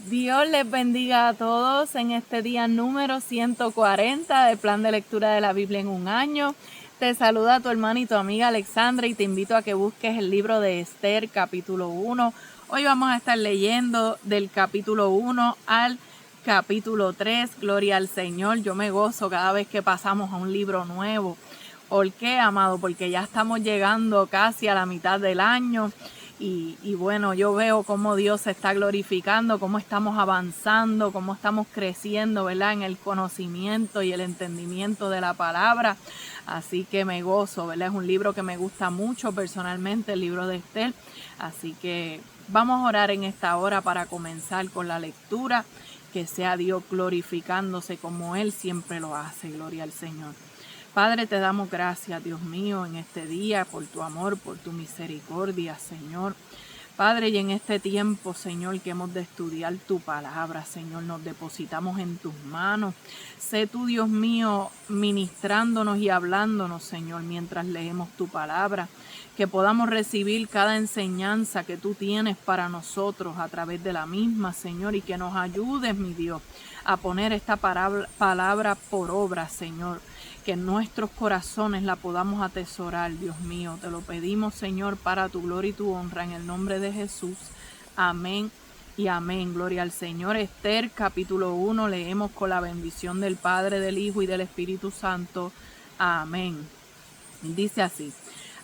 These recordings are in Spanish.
Dios les bendiga a todos en este día número 140 del plan de lectura de la Biblia en un año. Te saluda tu hermana y tu amiga Alexandra y te invito a que busques el libro de Esther capítulo 1. Hoy vamos a estar leyendo del capítulo 1 al capítulo 3. Gloria al Señor. Yo me gozo cada vez que pasamos a un libro nuevo. ¿Por qué, amado? Porque ya estamos llegando casi a la mitad del año. Y bueno, yo veo cómo Dios se está glorificando, cómo estamos avanzando, cómo estamos creciendo, ¿verdad? En el conocimiento y el entendimiento de la palabra. Así que me gozo, ¿verdad? Es un libro que me gusta mucho personalmente, el libro de Esther. Así que vamos a orar en esta hora para comenzar con la lectura. Que sea Dios glorificándose como Él siempre lo hace. Gloria al Señor. Padre, te damos gracias, Dios mío, en este día, por tu amor, por tu misericordia, Señor. Padre, y en este tiempo, Señor, que hemos de estudiar tu palabra, Señor, nos depositamos en tus manos. Sé tú, Dios mío, ministrándonos y hablándonos, Señor, mientras leemos tu palabra. Que podamos recibir cada enseñanza que tú tienes para nosotros a través de la misma, Señor, y que nos ayudes, mi Dios, a poner esta palabra por obra, Señor. Que en nuestros corazones la podamos atesorar, Dios mío. Te lo pedimos, Señor, para tu gloria y tu honra, en el nombre de Jesús. Amén y amén. Gloria al Señor. Esther, capítulo 1, leemos con la bendición del Padre, del Hijo y del Espíritu Santo. Amén. Dice así: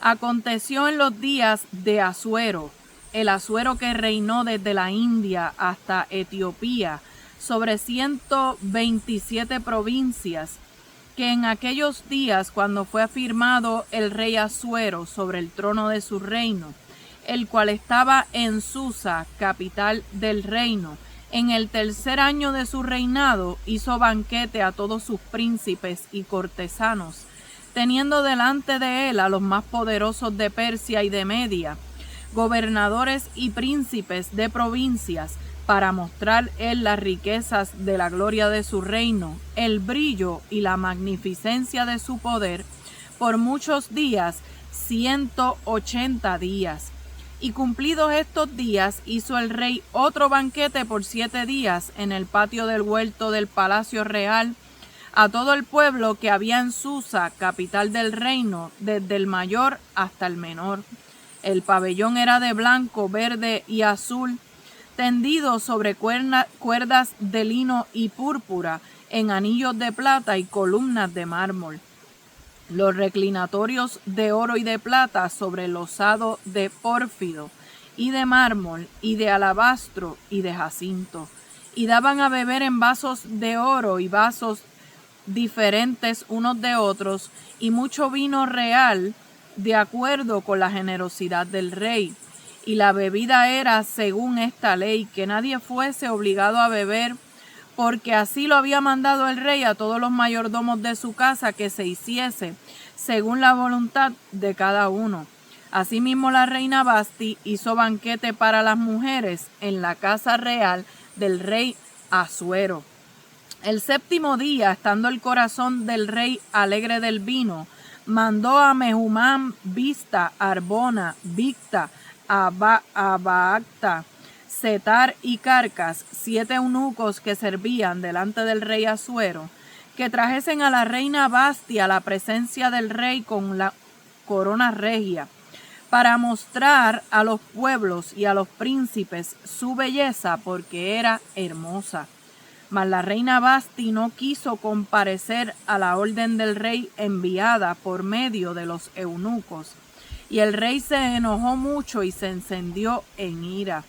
aconteció en los días de Asuero, el Asuero que reinó desde la India hasta Etiopía, sobre 127 provincias, que en aquellos días, cuando fue afirmado el rey Asuero sobre el trono de su reino, el cual estaba en Susa, capital del reino, en el tercer año de su reinado, hizo banquete a todos sus príncipes y cortesanos, teniendo delante de él a los más poderosos de Persia y de Media, gobernadores y príncipes de provincias, para mostrar él las riquezas de la gloria de su reino, el brillo y la magnificencia de su poder, por muchos días, 180 días. Y cumplidos estos días, hizo el rey otro banquete por 7 días en el patio del huerto del palacio real, a todo el pueblo que había en Susa, capital del reino, desde el mayor hasta el menor. El pabellón era de blanco, verde y azul, tendido sobre cuerdas de lino y púrpura, en anillos de plata y columnas de mármol. Los reclinatorios de oro y de plata sobre losado de pórfido y de mármol y de alabastro y de jacinto. Y daban a beber en vasos de oro y vasos diferentes unos de otros, y mucho vino real, de acuerdo con la generosidad del rey. Y la bebida era según esta ley, que nadie fuese obligado a beber, porque así lo había mandado el rey a todos los mayordomos de su casa, que se hiciese según la voluntad de cada uno. Asimismo, la reina Basti hizo banquete para las mujeres en la casa real del rey Asuero. El séptimo día, estando el corazón del rey alegre del vino, mandó a Mehumán, Bista, Arbona, Bicta, Abaacta, Setar y Carcas, 7 eunucos que servían delante del rey Asuero, que trajesen a la reina Basti a la presencia del rey con la corona regia, para mostrar a los pueblos y a los príncipes su belleza, porque era hermosa. Mas la reina Basti no quiso comparecer a la orden del rey enviada por medio de los eunucos. Y el rey se enojó mucho y se encendió en ira.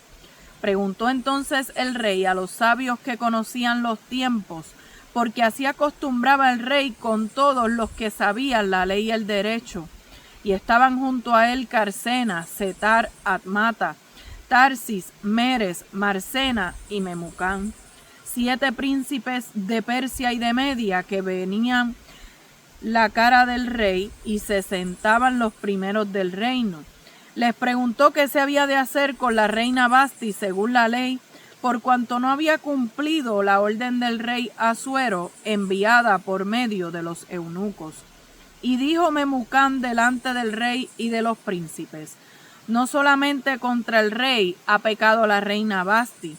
Preguntó entonces el rey a los sabios que conocían los tiempos, porque así acostumbraba el rey con todos los que sabían la ley y el derecho. Y estaban junto a él Carcena, Setar, Atmata, Tarsis, Meres, Marcena y Memucán, 7 príncipes de Persia y de Media, que venían la cara del rey y se sentaban los primeros del reino. Les preguntó qué se había de hacer con la reina Basti según la ley, por cuanto no había cumplido la orden del rey Asuero enviada por medio de los eunucos. Y dijo Memucán delante del rey y de los príncipes: no solamente contra el rey ha pecado la reina Basti,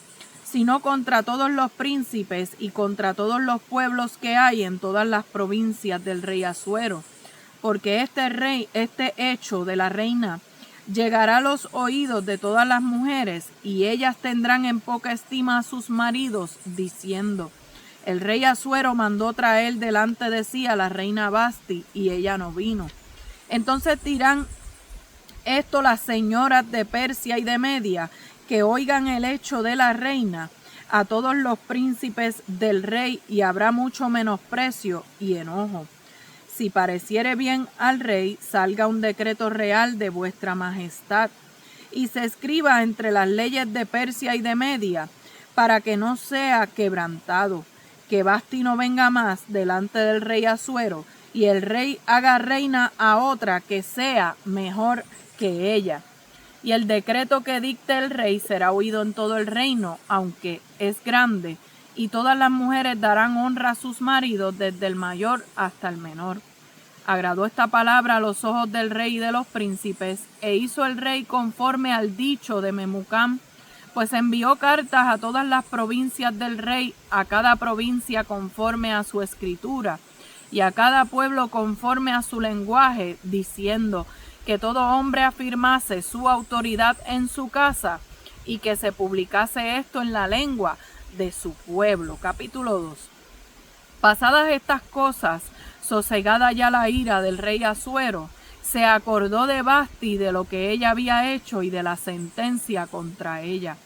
sino contra todos los príncipes y contra todos los pueblos que hay en todas las provincias del rey Asuero, porque este hecho de la reina llegará a los oídos de todas las mujeres, y ellas tendrán en poca estima a sus maridos, diciendo: el rey Asuero mandó traer delante de sí a la reina Vasti, y ella no vino. Entonces dirán esto las señoras de Persia y de Media, que oigan el hecho de la reina, a todos los príncipes del rey, y habrá mucho menosprecio y enojo. Si pareciere bien al rey, salga un decreto real de vuestra majestad, y se escriba entre las leyes de Persia y de Media, para que no sea quebrantado, que Vasti no venga más delante del rey Asuero, y el rey haga reina a otra que sea mejor que ella. Y el decreto que dicte el rey será oído en todo el reino, aunque es grande, y todas las mujeres darán honra a sus maridos, desde el mayor hasta el menor. Agradó esta palabra a los ojos del rey y de los príncipes, e hizo el rey conforme al dicho de Memucán, pues envió cartas a todas las provincias del rey, a cada provincia conforme a su escritura, y a cada pueblo conforme a su lenguaje, diciendo que todo hombre afirmase su autoridad en su casa, y que se publicase esto en la lengua de su pueblo. Capítulo 2. Pasadas estas cosas, sosegada ya la ira del rey Asuero, se acordó de Vasti, de lo que ella había hecho y de la sentencia contra ella.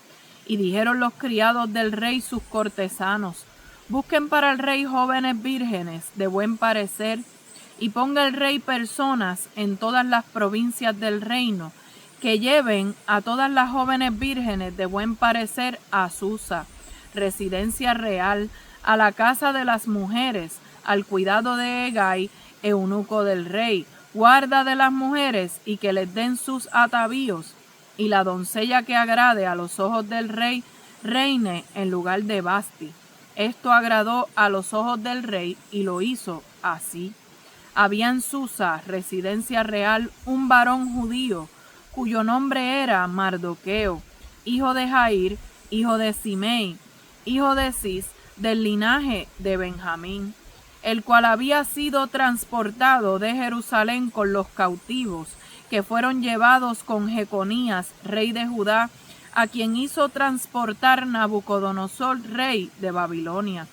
Y dijeron los criados del rey, sus cortesanos: busquen para el rey jóvenes vírgenes de buen parecer, y ponga el rey personas en todas las provincias del reino, que lleven a todas las jóvenes vírgenes de buen parecer a Susa, residencia real, a la casa de las mujeres, al cuidado de Hegai, eunuco del rey, guarda de las mujeres, y que les den sus atavíos, y la doncella que agrade a los ojos del rey reine en lugar de Vasti. Esto agradó a los ojos del rey, y lo hizo así. Había en Susa, residencia real, un varón judío, cuyo nombre era Mardoqueo, hijo de Jair, hijo de Simei, hijo de Cis, del linaje de Benjamín, el cual había sido transportado de Jerusalén con los cautivos, que fueron llevados con Jeconías, rey de Judá, a quien hizo transportar Nabucodonosor, rey de Babilonia.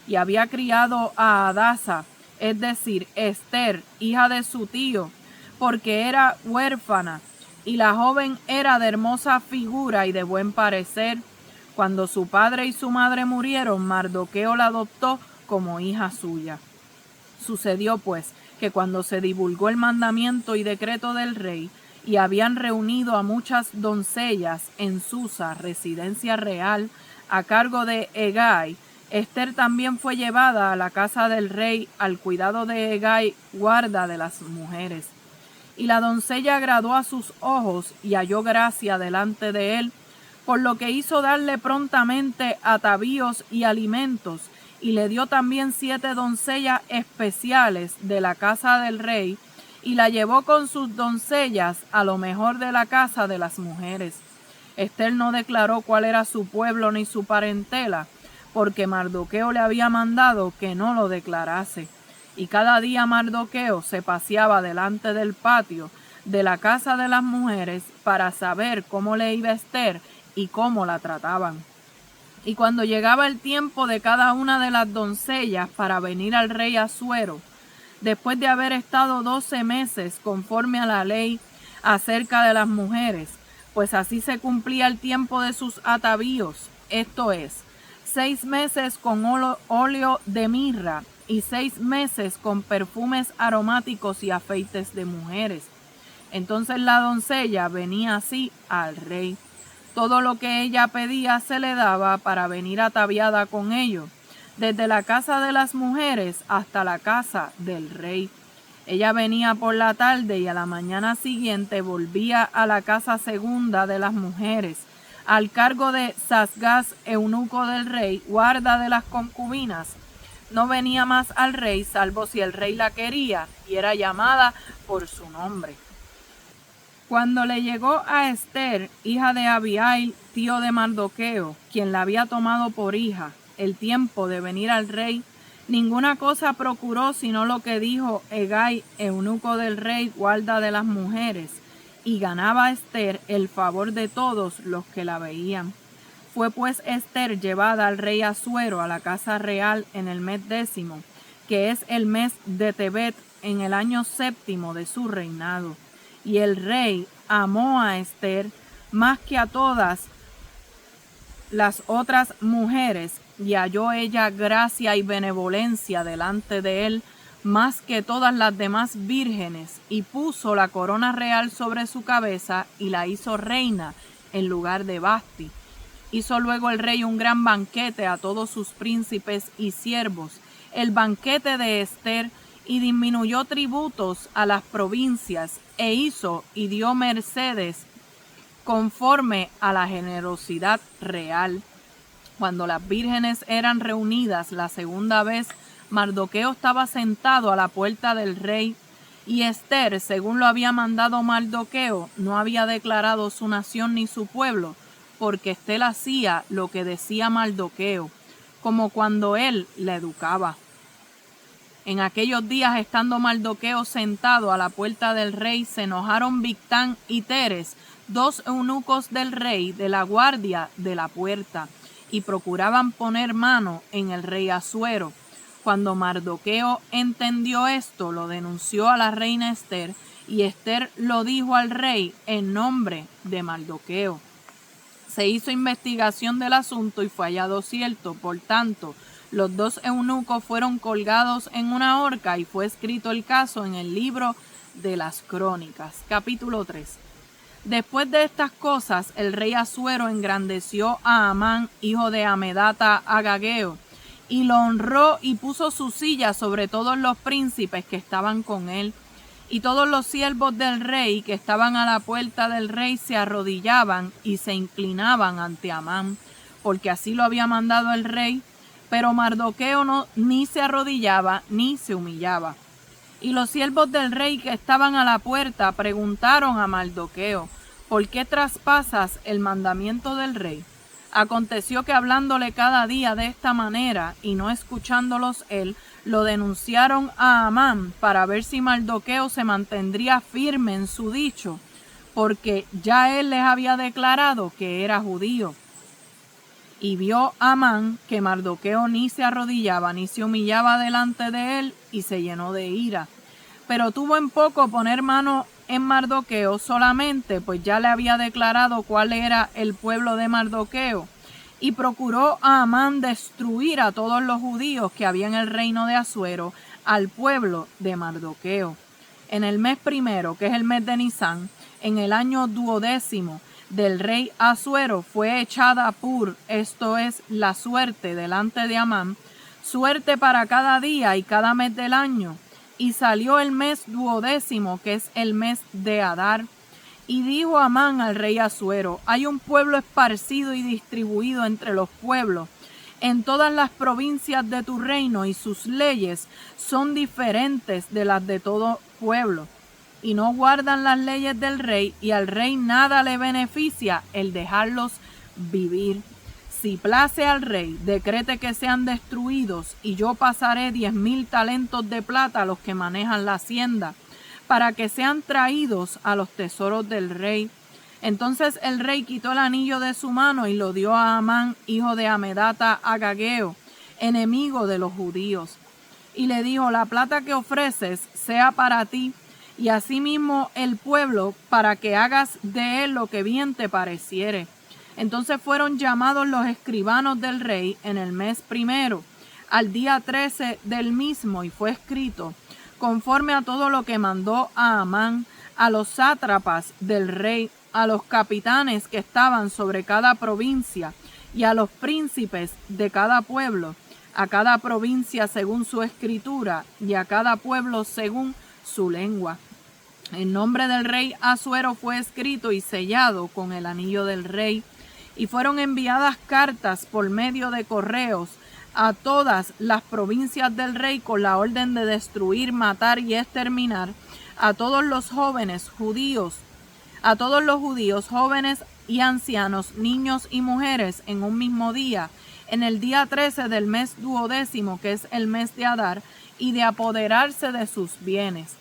Y había criado a Hadasa, es decir, Esther, hija de su tío, porque era huérfana, y la joven era de hermosa figura y de buen parecer. Cuando su padre y su madre murieron, Mardoqueo la adoptó como hija suya. Sucedió pues que cuando se divulgó el mandamiento y decreto del rey, y habían reunido a muchas doncellas en Susa, residencia real, a cargo de Hegai, Esther también fue llevada a la casa del rey, al cuidado de Hegai, guarda de las mujeres. Y la doncella agradó a sus ojos y halló gracia delante de él, por lo que hizo darle prontamente atavíos y alimentos, y le dio también 7 doncellas especiales de la casa del rey, y la llevó con sus doncellas a lo mejor de la casa de las mujeres. Esther no declaró cuál era su pueblo ni su parentela, porque Mardoqueo le había mandado que no lo declarase. Y cada día Mardoqueo se paseaba delante del patio de la casa de las mujeres para saber cómo le iba Esther y cómo la trataban. Y cuando llegaba el tiempo de cada una de las doncellas para venir al rey Asuero, después de haber estado 12 meses conforme a la ley acerca de las mujeres, pues así se cumplía el tiempo de sus atavíos, esto es, 6 meses con óleo de mirra y 6 meses con perfumes aromáticos y afeites de mujeres. Entonces la doncella venía así al rey. Todo lo que ella pedía se le daba para venir ataviada con ello, desde la casa de las mujeres hasta la casa del rey. Ella venía por la tarde y a la mañana siguiente volvía a la casa segunda de las mujeres, al cargo de Sasgaz, eunuco del rey, guarda de las concubinas. No venía más al rey, salvo si el rey la quería, y era llamada por su nombre. Cuando le llegó a Ester, hija de Abihail, tío de Mardoqueo, quien la había tomado por hija, el tiempo de venir al rey, ninguna cosa procuró sino lo que dijo Hegai, eunuco del rey, guarda de las mujeres, y ganaba a Ester el favor de todos los que la veían. Fue pues Ester llevada al rey Asuero a la casa real en el mes 10, que es el mes de Tebet, en el año 7 de su reinado. Y el rey amó a Ester más que a todas las otras mujeres, y halló ella gracia y benevolencia delante de él más que todas las demás vírgenes, y puso la corona real sobre su cabeza y la hizo reina en lugar de Vasti. Hizo luego el rey un gran banquete a todos sus príncipes y siervos, el banquete de Ester, y disminuyó tributos a las provincias, e hizo y dio mercedes conforme a la generosidad real. Cuando las vírgenes eran reunidas la segunda vez, Mardoqueo estaba sentado a la puerta del rey, y Ester, según lo había mandado Mardoqueo, no había declarado su nación ni su pueblo, porque Ester hacía lo que decía Mardoqueo, como cuando él la educaba. En aquellos días, estando Mardoqueo sentado a la puerta del rey, se enojaron Bigtán y Teres, dos eunucos del rey, de la guardia de la puerta, y procuraban poner mano en el rey Asuero. Cuando Mardoqueo entendió esto, lo denunció a la reina Ester, y Ester lo dijo al rey en nombre de Mardoqueo. Se hizo investigación del asunto y fue hallado cierto. Por tanto, los dos eunucos fueron colgados en una horca y fue escrito el caso en el libro de las Crónicas. Capítulo 3. Después de estas cosas, el rey Asuero engrandeció a Amán, hijo de Amedata Agageo, y lo honró y puso su silla sobre todos los príncipes que estaban con él. Y todos los siervos del rey que estaban a la puerta del rey se arrodillaban y se inclinaban ante Amán, porque así lo había mandado el rey. Pero Mardoqueo ni se arrodillaba ni se humillaba. Y los siervos del rey que estaban a la puerta preguntaron a Mardoqueo: ¿por qué traspasas el mandamiento del rey? Aconteció que hablándole cada día de esta manera y no escuchándolos él, lo denunciaron a Amán para ver si Mardoqueo se mantendría firme en su dicho, porque ya él les había declarado que era judío. Y vio Amán que Mardoqueo ni se arrodillaba ni se humillaba delante de él, y se llenó de ira. Pero tuvo en poco poner mano en Mardoqueo solamente, pues ya le había declarado cuál era el pueblo de Mardoqueo. Y procuró a Amán destruir a todos los judíos que había en el reino de Asuero, al pueblo de Mardoqueo. En el mes primero, que es el mes de Nisán, en el año 12 del rey Asuero, fue echada Pur, esto es, la suerte delante de Amán, suerte para cada día y cada mes del año. Y salió el mes 12, que es el mes de Adar. Y dijo Amán al rey Asuero: hay un pueblo esparcido y distribuido entre los pueblos en todas las provincias de tu reino, y sus leyes son diferentes de las de todo pueblo, y no guardan las leyes del rey, y al rey nada le beneficia el dejarlos vivir. Si place al rey, decrete que sean destruidos, y yo pasaré 10,000 talentos de plata a los que manejan la hacienda, para que sean traídos a los tesoros del rey. Entonces el rey quitó el anillo de su mano y lo dio a Amán, hijo de Amedata Agageo, enemigo de los judíos. Y le dijo: la plata que ofreces sea para ti, y asimismo el pueblo, para que hagas de él lo que bien te pareciere. Entonces fueron llamados los escribanos del rey en el mes primero, al día 13 del mismo, y fue escrito, conforme a todo lo que mandó a Amán, a los sátrapas del rey, a los capitanes que estaban sobre cada provincia, y a los príncipes de cada pueblo, a cada provincia según su escritura, y a cada pueblo según su lengua. El nombre del rey Asuero fue escrito y sellado con el anillo del rey, y fueron enviadas cartas por medio de correos a todas las provincias del rey con la orden de destruir, matar y exterminar a todos los jóvenes judíos, a todos los judíos, jóvenes y ancianos, niños y mujeres, en un mismo día, en el día 13 del mes 12, que es el mes de Adar, y de apoderarse de sus bienes.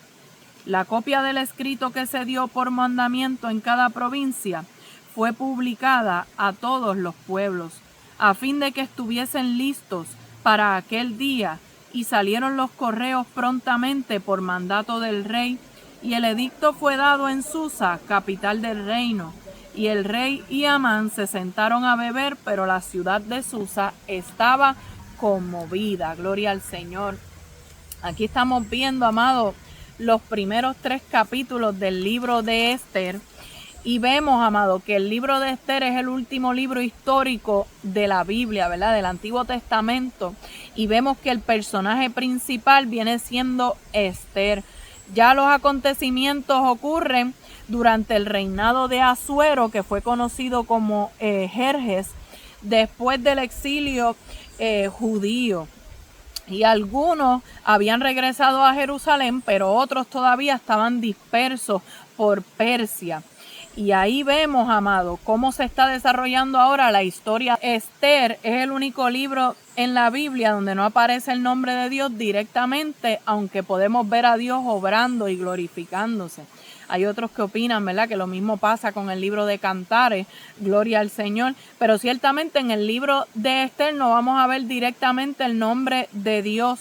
La copia del escrito que se dio por mandamiento en cada provincia fue publicada a todos los pueblos, a fin de que estuviesen listos para aquel día, y salieron los correos prontamente por mandato del rey, y el edicto fue dado en Susa, capital del reino. Y el rey y Amán se sentaron a beber, pero la ciudad de Susa estaba conmovida. Gloria al Señor. Aquí estamos viendo, amado, los primeros 3 capítulos del libro de Esther. Y vemos, amado, que el libro de Esther es el último libro histórico de la Biblia, ¿verdad? Del Antiguo Testamento. Y vemos que el personaje principal viene siendo Esther. Ya los acontecimientos ocurren durante el reinado de Asuero, que fue conocido como Jerjes, después del exilio judío. Y algunos habían regresado a Jerusalén, pero otros todavía estaban dispersos por Persia. Y ahí vemos, amado, cómo se está desarrollando ahora la historia. Esther es el único libro en la Biblia donde no aparece el nombre de Dios directamente, aunque podemos ver a Dios obrando y glorificándose. Hay otros que opinan, ¿verdad?, que lo mismo pasa con el libro de Cantares, gloria al Señor. Pero ciertamente en el libro de Esther no vamos a ver directamente el nombre de Dios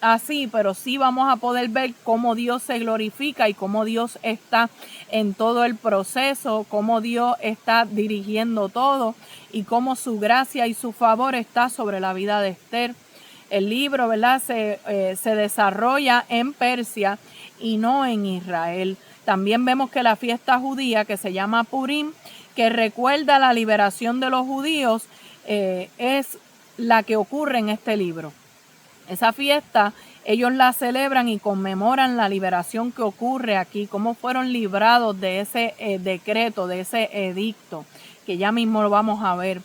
así, pero sí vamos a poder ver cómo Dios se glorifica y cómo Dios está en todo el proceso, cómo Dios está dirigiendo todo y cómo su gracia y su favor está sobre la vida de Esther. El libro, ¿verdad?, se desarrolla en Persia y no en Israel. También vemos que la fiesta judía, que se llama Purim, que recuerda la liberación de los judíos, es la que ocurre en este libro. Esa fiesta ellos la celebran y conmemoran la liberación que ocurre aquí, cómo fueron librados de ese decreto, de ese edicto, que ya mismo lo vamos a ver.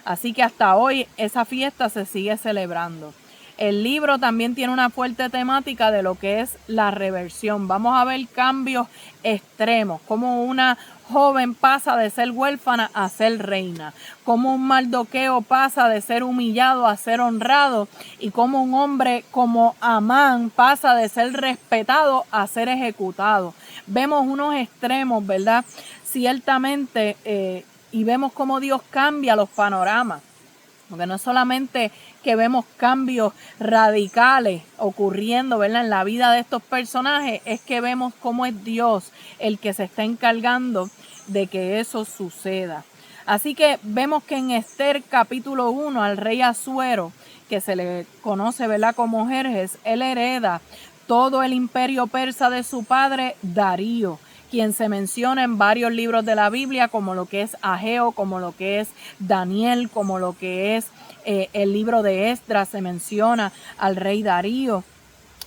Así que hasta hoy esa fiesta se sigue celebrando. El libro también tiene una fuerte temática de lo que es la reversión. Vamos a ver cambios extremos, como una joven pasa de ser huérfana a ser reina, como un Mardoqueo pasa de ser humillado a ser honrado, y como un hombre como Amán pasa de ser respetado a ser ejecutado. Vemos unos extremos, ¿verdad? Ciertamente, y vemos cómo Dios cambia los panoramas. Porque no solamente que vemos cambios radicales ocurriendo, ¿verdad?, en la vida de estos personajes, es que vemos cómo es Dios el que se está encargando de que eso suceda. Así que vemos que en Esther capítulo 1 al rey Asuero, que se le conoce, ¿verdad?, como Jerjes, él hereda todo el imperio persa de su padre Darío, quien se menciona en varios libros de la Biblia, como lo que es Ageo, como lo que es Daniel, como lo que es el libro de Esdras, se menciona al rey Darío.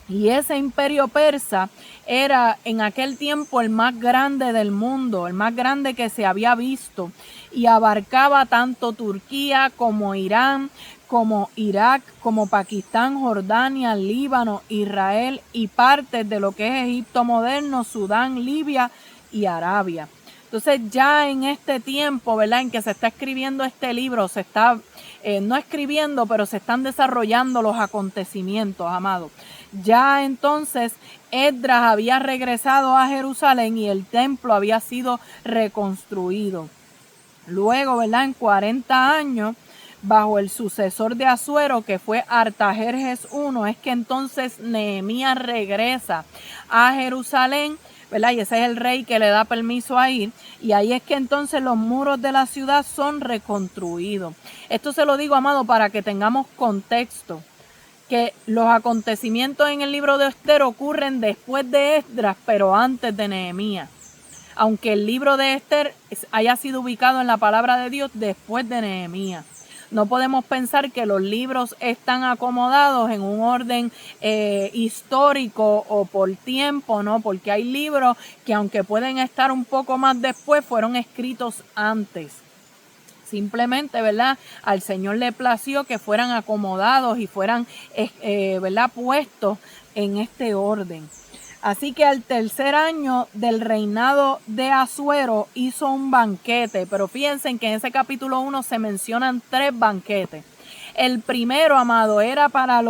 Y ese imperio persa era en aquel tiempo el más grande del mundo, el más grande que se había visto, y abarcaba tanto Turquía como Irán, como Irak, como Pakistán, Jordania, Líbano, Israel y partes de lo que es Egipto moderno, Sudán, Libia y Arabia. Entonces ya en este tiempo, ¿verdad?, en que se está escribiendo este libro, se está no escribiendo, pero se están desarrollando los acontecimientos, amados. Ya entonces Esdras había regresado a Jerusalén y el templo había sido reconstruido. Luego, ¿verdad?, en 40 años, bajo el sucesor de Asuero, que fue Artajerjes I, es que entonces Nehemías regresa a Jerusalén, ¿verdad? Y ese es el rey que le da permiso a ir. Y ahí es que entonces los muros de la ciudad son reconstruidos. Esto se lo digo, amado, para que tengamos contexto, que los acontecimientos en el libro de Esther ocurren después de Esdras, pero antes de Nehemías. Aunque el libro de Esther haya sido ubicado en la palabra de Dios después de Nehemías. No podemos pensar que los libros están acomodados en un orden histórico o por tiempo, ¿no? Porque hay libros que, aunque pueden estar un poco más después, fueron escritos antes. Simplemente, ¿verdad?, al Señor le plació que fueran acomodados y fueran, ¿verdad?, puestos en este orden. Así que al tercer año del reinado de Asuero hizo un banquete, pero fíjense que en ese capítulo 1 se mencionan 3 banquetes. El primero, amado, era para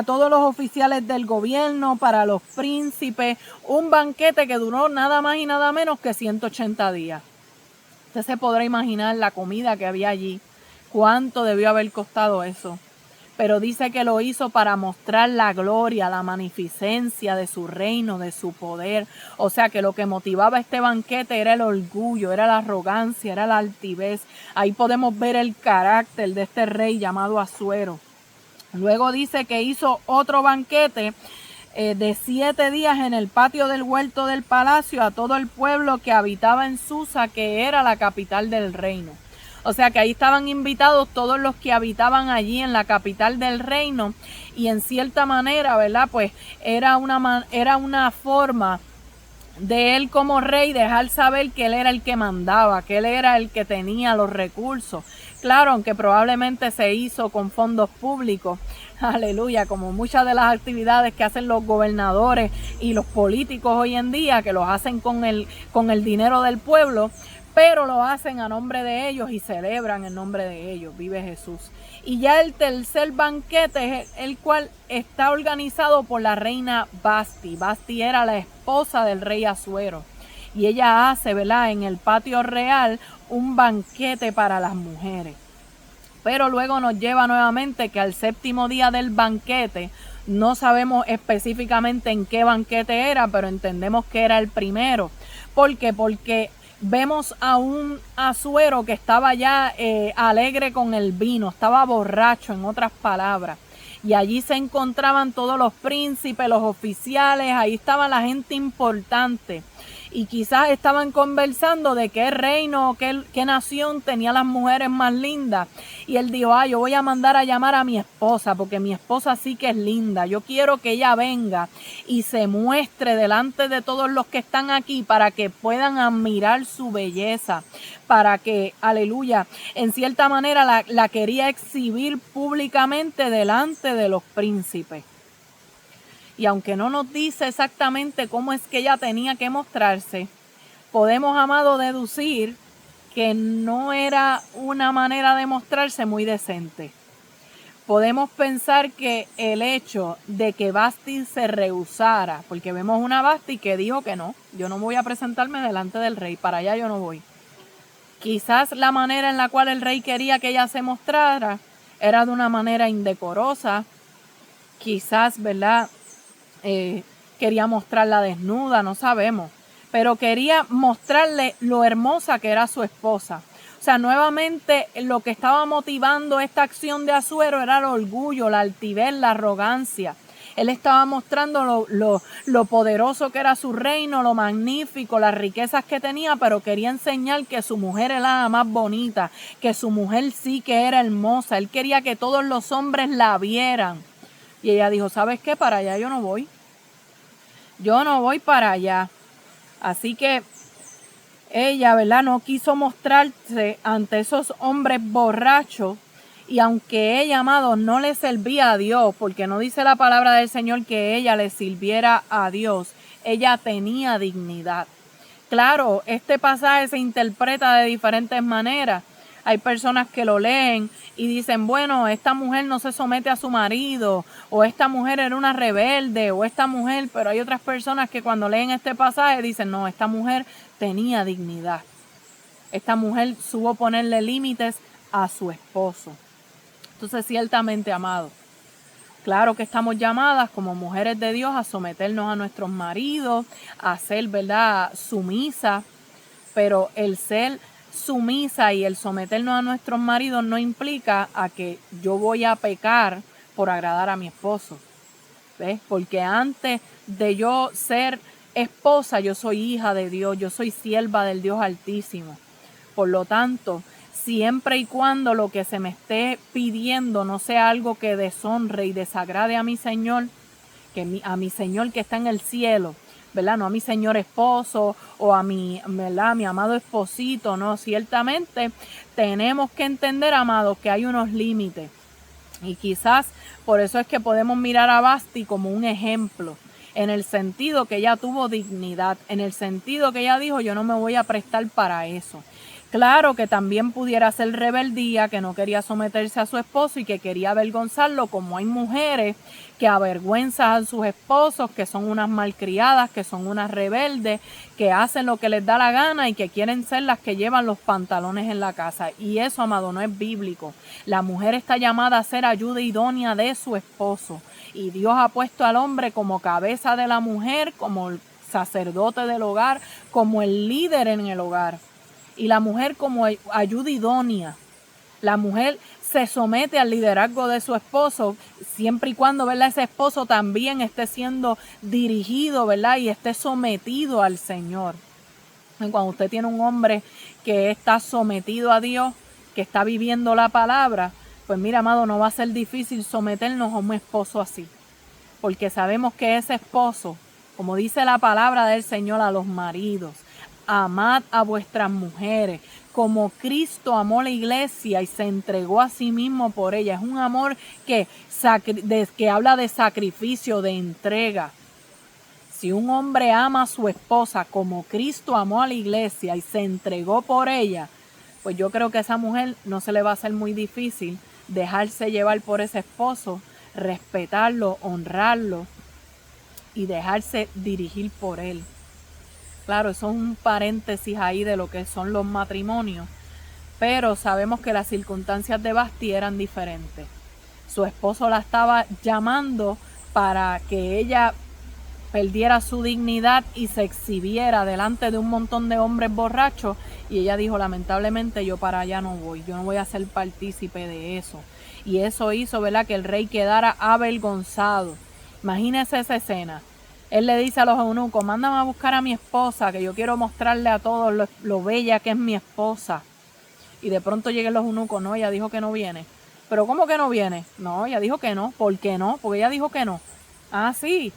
todos los oficiales del gobierno, para los príncipes, un banquete que duró nada más y nada menos que 180 días. Usted se podrá imaginar la comida que había allí, cuánto debió haber costado eso. Pero dice que lo hizo para mostrar la gloria, la magnificencia de su reino, de su poder. O sea que lo que motivaba este banquete era el orgullo, era la arrogancia, era la altivez. Ahí podemos ver el carácter de este rey llamado Asuero. Luego dice que hizo otro banquete de 7 días en el patio del huerto del palacio a todo el pueblo que habitaba en Susa, que era la capital del reino. O sea que ahí estaban invitados todos los que habitaban allí en la capital del reino, y en cierta manera, ¿verdad? Pues era una forma de él como rey dejar saber que él era el que mandaba, que él era el que tenía los recursos. Claro, aunque probablemente se hizo con fondos públicos, aleluya, como muchas de las actividades que hacen los gobernadores y los políticos hoy en día, que los hacen con el dinero del pueblo, pero lo hacen a nombre de ellos y celebran en nombre de ellos. Vive Jesús. Y ya el tercer banquete es el cual está organizado por la reina Vasti. Vasti era la esposa del rey Asuero. Y ella hace, ¿verdad?, en el patio real un banquete para las mujeres. Pero luego nos lleva nuevamente que al séptimo día del banquete, no sabemos específicamente en qué banquete era, pero entendemos que era el primero. ¿Por qué? Porque vemos a un Asuero que estaba ya alegre con el vino, estaba borracho, en otras palabras. Y allí se encontraban todos los príncipes, los oficiales, ahí estaba la gente importante. Y quizás estaban conversando de qué reino, qué nación tenía las mujeres más lindas. Y él dijo, yo voy a mandar a llamar a mi esposa, porque mi esposa sí que es linda. Yo quiero que ella venga y se muestre delante de todos los que están aquí para que puedan admirar su belleza. Para que, aleluya, en cierta manera la quería exhibir públicamente delante de los príncipes. Y aunque no nos dice exactamente cómo es que ella tenía que mostrarse, podemos, amado, deducir que no era una manera de mostrarse muy decente. Podemos pensar que el hecho de que Vasti se rehusara, porque vemos una Vasti que dijo que no, yo no voy a presentarme delante del rey, para allá yo no voy. Quizás la manera en la cual el rey quería que ella se mostrara era de una manera indecorosa, quizás, ¿verdad?, quería mostrarla desnuda, no sabemos, pero quería mostrarle lo hermosa que era su esposa. O sea, nuevamente lo que estaba motivando esta acción de Asuero era el orgullo, la altivez, la arrogancia. Él estaba mostrando lo poderoso que era su reino, lo magnífico, las riquezas que tenía, pero quería enseñar que su mujer era la más bonita, que su mujer sí que era hermosa. Él quería que todos los hombres la vieran. Y ella dijo, ¿sabes qué? Para allá yo no voy. Yo no voy para allá. Así que ella, ¿verdad?, no quiso mostrarse ante esos hombres borrachos. Y aunque ella, amado, no le servía a Dios, porque no dice la palabra del Señor que ella le sirviera a Dios, ella tenía dignidad. Claro, este pasaje se interpreta de diferentes maneras. Hay personas que lo leen y dicen, bueno, esta mujer no se somete a su marido, o esta mujer era una rebelde, o esta mujer, pero hay otras personas que cuando leen este pasaje dicen, no, esta mujer tenía dignidad. Esta mujer supo ponerle límites a su esposo. Entonces, ciertamente, amado, claro que estamos llamadas como mujeres de Dios a someternos a nuestros maridos, a ser, ¿verdad?, sumisa, pero el ser sumisa y el someternos a nuestros maridos no implica a que yo voy a pecar por agradar a mi esposo. ¿Ves? Porque antes de yo ser esposa, yo soy hija de Dios, yo soy sierva del Dios Altísimo. Por lo tanto, siempre y cuando lo que se me esté pidiendo no sea algo que deshonre y desagrade a mi Señor, a mi Señor que está en el cielo, ¿verdad? No a mi Señor esposo o a mi, ¿verdad?, mi amado esposito, no. Ciertamente tenemos que entender, amados, que hay unos límites. Y quizás por eso es que podemos mirar a Vasti como un ejemplo, en el sentido que ella tuvo dignidad, en el sentido que ella dijo, yo no me voy a prestar para eso. Claro que también pudiera ser rebeldía, que no quería someterse a su esposo y que quería avergonzarlo, como hay mujeres que avergüenzan a sus esposos, que son unas malcriadas, que son unas rebeldes, que hacen lo que les da la gana y que quieren ser las que llevan los pantalones en la casa. Y eso, amado, no es bíblico. La mujer está llamada a ser ayuda idónea de su esposo. Y Dios ha puesto al hombre como cabeza de la mujer, como el sacerdote del hogar, como el líder en el hogar. Y la mujer como ayuda idónea. La mujer se somete al liderazgo de su esposo, siempre y cuando, ¿verdad?, ese esposo también esté siendo dirigido, ¿verdad?, y esté sometido al Señor. Y cuando usted tiene un hombre que está sometido a Dios, que está viviendo la palabra, pues mira, amado, no va a ser difícil someternos a un esposo así. Porque sabemos que ese esposo, como dice la palabra del Señor a los maridos, amad a vuestras mujeres, como Cristo amó la iglesia y se entregó a sí mismo por ella. Es un amor que habla de sacrificio, de entrega. Si un hombre ama a su esposa como Cristo amó a la iglesia y se entregó por ella, pues yo creo que a esa mujer no se le va a hacer muy difícil dejarse llevar por ese esposo, respetarlo, honrarlo y dejarse dirigir por él. Claro, eso es un paréntesis ahí de lo que son los matrimonios, pero sabemos que las circunstancias de Vasti eran diferentes. Su esposo la estaba llamando para que ella perdiera su dignidad y se exhibiera delante de un montón de hombres borrachos, y ella dijo, lamentablemente yo para allá no voy, yo no voy a ser partícipe de eso. Y eso hizo, ¿verdad?, que el rey quedara avergonzado. Imagínese esa escena. Él le dice a los eunucos, mándame a buscar a mi esposa, que yo quiero mostrarle a todos lo bella que es mi esposa. Y de pronto llegan los eunucos, no, ella dijo que no viene. ¿Pero cómo que no viene? No, ella dijo que no. ¿Por qué no? Porque ella dijo que no. Ah, sí.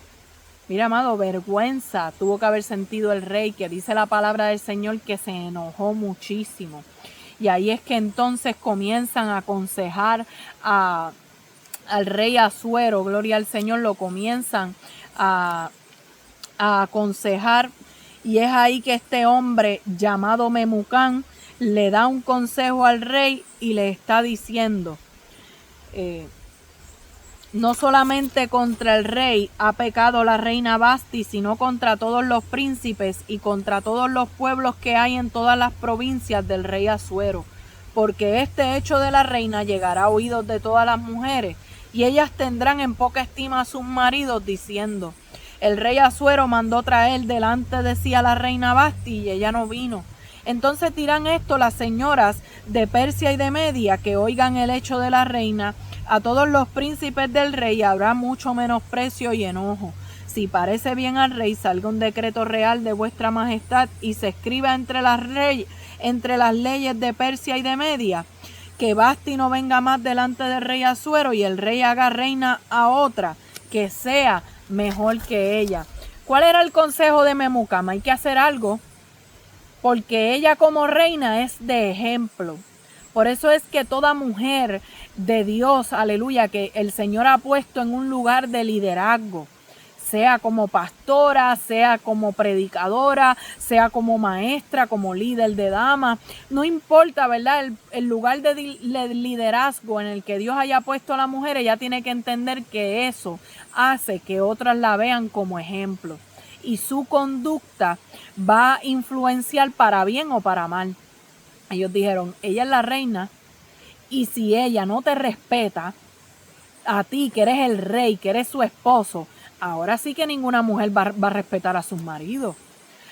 Mira, amado, vergüenza tuvo que haber sentido el rey, que dice la palabra del Señor que se enojó muchísimo. Y ahí es que entonces comienzan a aconsejar al rey Asuero, gloria al Señor, lo comienzan a aconsejar, y es ahí que este hombre llamado Memucán le da un consejo al rey y le está diciendo, no solamente contra el rey ha pecado la reina Vasti, sino contra todos los príncipes y contra todos los pueblos que hay en todas las provincias del rey Asuero, porque este hecho de la reina llegará a oídos de todas las mujeres, y ellas tendrán en poca estima a sus maridos, diciendo, el rey Asuero mandó traer delante de sí a la reina Vasti y ella no vino. Entonces dirán esto las señoras de Persia y de Media, que oigan el hecho de la reina, a todos los príncipes del rey habrá mucho menosprecio y enojo. Si parece bien al rey, salga un decreto real de vuestra majestad y se escriba entre las leyes de Persia y de Media, que Vasti no venga más delante del rey Asuero y el rey haga reina a otra, que sea mejor que ella. ¿Cuál era el consejo de Memucán? Hay que hacer algo, porque ella como reina es de ejemplo. Por eso es que toda mujer de Dios, aleluya, que el Señor ha puesto en un lugar de liderazgo, sea como pastora, sea como predicadora, sea como maestra, como líder de damas, no importa, ¿verdad? El lugar de liderazgo en el que Dios haya puesto a la mujer, ella tiene que entender que eso hace que otras la vean como ejemplo. Y su conducta va a influenciar para bien o para mal. Ellos dijeron, ella es la reina, y si ella no te respeta a ti, que eres el rey, que eres su esposo, ahora sí que ninguna mujer va a respetar a sus maridos.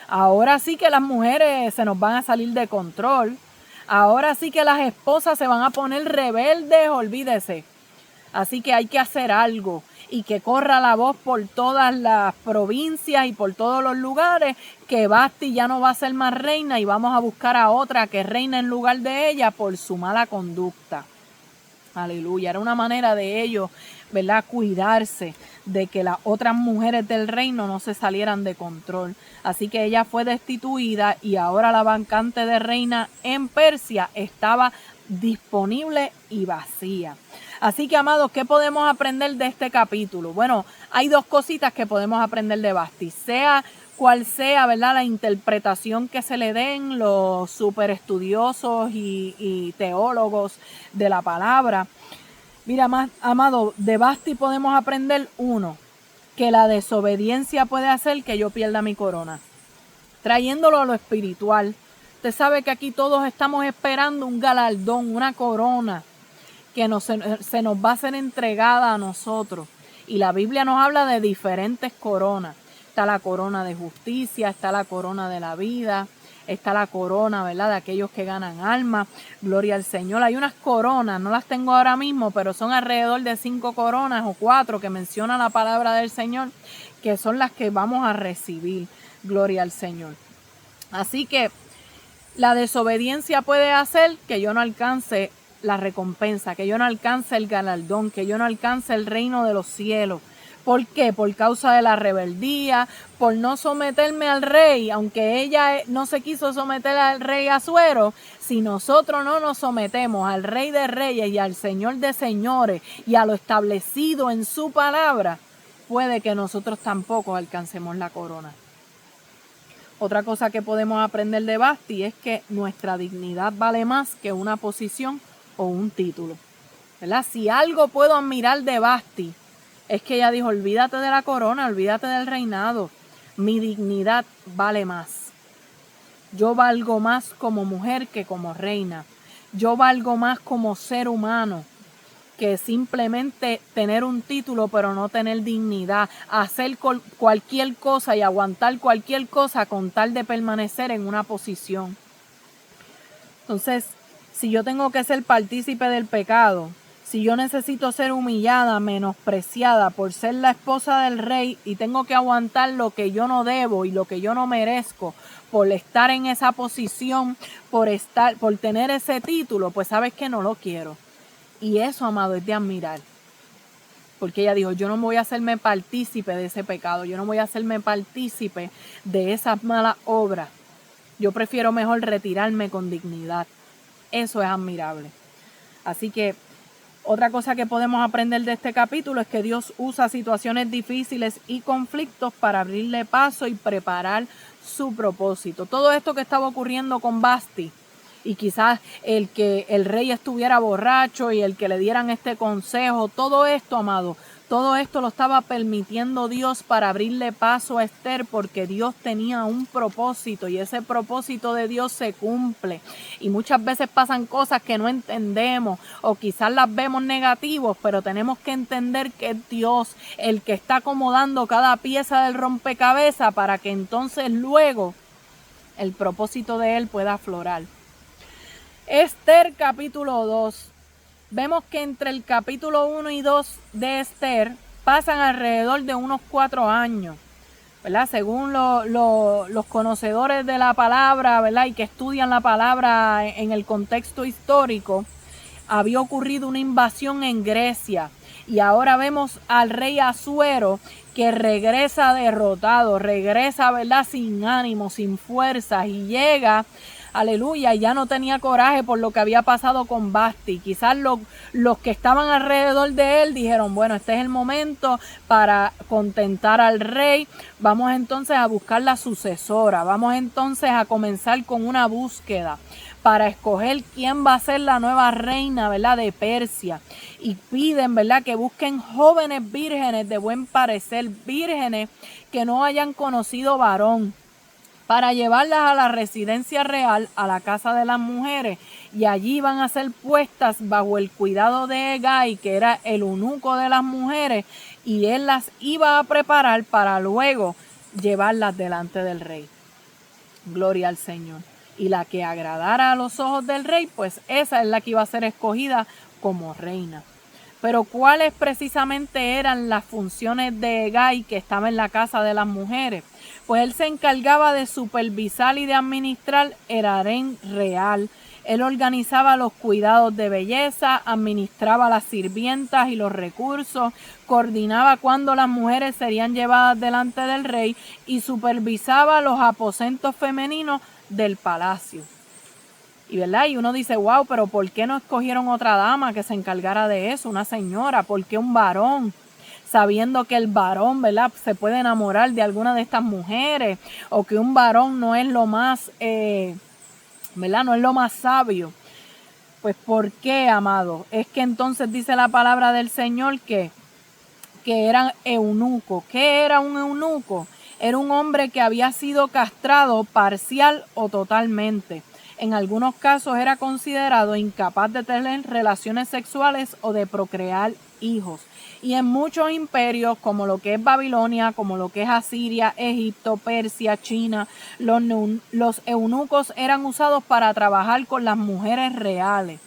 Ahora sí que las mujeres se nos van a salir de control. Ahora sí que las esposas se van a poner rebeldes, olvídese. Así que hay que hacer algo y que corra la voz por todas las provincias y por todos los lugares que Vasti ya no va a ser más reina y vamos a buscar a otra que reina en lugar de ella por su mala conducta. Aleluya, era una manera de ellos, ¿verdad?, cuidarse de que las otras mujeres del reino no se salieran de control. Así que ella fue destituida y ahora la vacante de reina en Persia estaba disponible y vacía. Así que, amados, ¿qué podemos aprender de este capítulo? Bueno, hay dos cositas que podemos aprender de Vasti. Sea cual sea, ¿verdad?, la interpretación que se le den los super estudiosos y teólogos de la palabra. Mira, amado, de Vasti podemos aprender uno, que la desobediencia puede hacer que yo pierda mi corona. Trayéndolo a lo espiritual, usted sabe que aquí todos estamos esperando un galardón, una corona que se nos va a ser entregada a nosotros. Y la Biblia nos habla de diferentes coronas. Está la corona de justicia, está la corona de la vida, está la corona, ¿verdad?, de aquellos que ganan almas. Gloria al Señor. Hay unas coronas, no las tengo ahora mismo, pero son alrededor de 5 coronas o 4 que menciona la palabra del Señor, que son las que vamos a recibir. Gloria al Señor. Así que la desobediencia puede hacer que yo no alcance la recompensa, que yo no alcance el galardón, que yo no alcance el reino de los cielos. ¿Por qué? Por causa de la rebeldía, por no someterme al rey, aunque ella no se quiso someter al rey Asuero. Si nosotros no nos sometemos al rey de reyes y al señor de señores y a lo establecido en su palabra, puede que nosotros tampoco alcancemos la corona. Otra cosa que podemos aprender de Vasti es que nuestra dignidad vale más que una posición o un título, ¿verdad? Si algo puedo admirar de Vasti, es que ella dijo, olvídate de la corona, olvídate del reinado. Mi dignidad vale más. Yo valgo más como mujer que como reina. Yo valgo más como ser humano que simplemente tener un título pero no tener dignidad. Hacer cualquier cosa y aguantar cualquier cosa con tal de permanecer en una posición. Entonces, si yo tengo que ser partícipe del pecado, si yo necesito ser humillada, menospreciada por ser la esposa del rey y tengo que aguantar lo que yo no debo y lo que yo no merezco por estar en esa posición, por tener ese título, pues sabes que no lo quiero. Y eso, amado, es de admirar. Porque ella dijo, yo no voy a hacerme partícipe de ese pecado, yo no voy a hacerme partícipe de esas malas obras. Yo prefiero mejor retirarme con dignidad. Eso es admirable. Así que otra cosa que podemos aprender de este capítulo es que Dios usa situaciones difíciles y conflictos para abrirle paso y preparar su propósito. Todo esto que estaba ocurriendo con Vasti, y quizás el que el rey estuviera borracho y el que le dieran este consejo, todo esto, amado, todo esto lo estaba permitiendo Dios para abrirle paso a Esther, porque Dios tenía un propósito y ese propósito de Dios se cumple. Y muchas veces pasan cosas que no entendemos o quizás las vemos negativos, pero tenemos que entender que es Dios el que está acomodando cada pieza del rompecabezas para que entonces luego el propósito de Él pueda aflorar. Esther capítulo 2. Vemos que entre el capítulo 1 y 2 de Esther pasan alrededor de unos 4 años, ¿verdad? Según los conocedores de la palabra, ¿verdad?, y que estudian la palabra en el contexto histórico, había ocurrido una invasión en Grecia y ahora vemos al rey Asuero que regresa derrotado, regresa, ¿verdad?, sin ánimo, sin fuerzas, y llega, aleluya, y ya no tenía coraje por lo que había pasado con Vasti. Quizás los que estaban alrededor de él dijeron, bueno, este es el momento para contentar al rey, vamos entonces a buscar la sucesora, vamos entonces a comenzar con una búsqueda para escoger quién va a ser la nueva reina, ¿verdad?, de Persia. Y piden, ¿verdad?, que busquen jóvenes vírgenes de buen parecer, vírgenes que no hayan conocido varón, para llevarlas a la residencia real, a la casa de las mujeres, y allí van a ser puestas bajo el cuidado de Hegai, que era el eunuco de las mujeres, y él las iba a preparar para luego llevarlas delante del rey. Gloria al Señor. Y la que agradara a los ojos del rey, pues esa es la que iba a ser escogida como reina. Pero ¿cuáles precisamente eran las funciones de Hegai, que estaba en la casa de las mujeres? Pues él se encargaba de supervisar y de administrar el harén real. Él organizaba los cuidados de belleza, administraba las sirvientas y los recursos, coordinaba cuándo las mujeres serían llevadas delante del rey y supervisaba los aposentos femeninos del palacio. Y, ¿verdad? Y uno dice, wow, pero ¿por qué no escogieron otra dama que se encargara de eso? Una señora, ¿por qué un varón? Sabiendo que el varón, ¿verdad?, se puede enamorar de alguna de estas mujeres, o que un varón no es lo más, ¿verdad?, no es lo más sabio. Pues ¿por qué, amado? Es que entonces dice la palabra del Señor que eran eunucos. ¿Qué era un eunuco? Era un hombre que había sido castrado parcial o totalmente. En algunos casos era considerado incapaz de tener relaciones sexuales o de procrear hijos. Y en muchos imperios, como lo que es Babilonia, como lo que es Asiria, Egipto, Persia, China, los eunucos eran usados para trabajar con las mujeres reales.